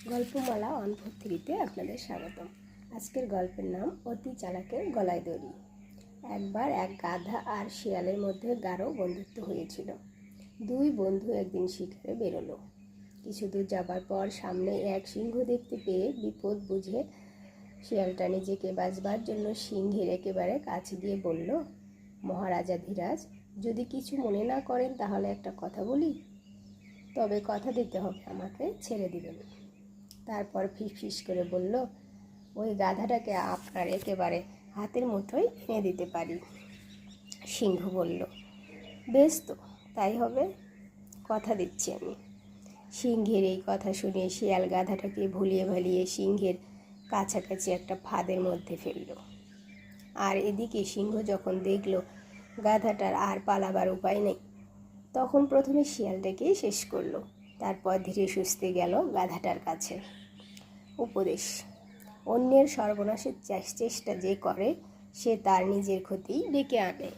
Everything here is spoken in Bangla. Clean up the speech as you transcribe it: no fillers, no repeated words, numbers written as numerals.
গল্পমালা 143-তে আপনাদের স্বাগতম। আজকের গল্পের নাম অতি চালাকের গলায় দড়ি। একবার এক গাধা আর শিয়ালের মধ্যে গাঢ় বন্ধুত্ব হয়েছিল। দুই বন্ধু একদিন শিকারে বেরোলো। কিছু দূর যাবার পর সামনে এক সিংহ দেখতে পেয়ে বিপদ বুঝে শিয়ালটা নিজেকে বাঁচবার জন্য সিংহের একেবারে কাছে গিয়ে বলল, মহারাজাধিরাজ, যদি কিছু মনে না করেন তাহলে একটা কথা বলি। তবে কথা দিতে হবে আমাকে ছেড়ে দিবেন। তারপর ফিসফিস করে বলল, ওই গাধাটাকে আপনার একেবারে হাতের মুঠোয় এনে দিতে পারি। সিংহ বলল, বেশ তো, তাই হবে, কথা দিচ্ছি আমি। সিংহের এই কথা শুনে শিয়াল গাধাটাকে ভুলিয়ে ভালিয়ে সিংহের কাছাকাছি একটা ফাঁদের মধ্যে ফেলল। আর এদিকে সিংহ যখন দেখল গাধাটার আর পালাবার উপায় নেই, তখন প্রথমে শিয়ালটাকেই শেষ করলো। তারপর ধীরে সুস্থে গেল গাধাটার কাছে। উপদেশ: অন্যের সর্বনাশের চেষ্টা যে করে সে তার নিজের ক্ষতিই ডেকে আনে।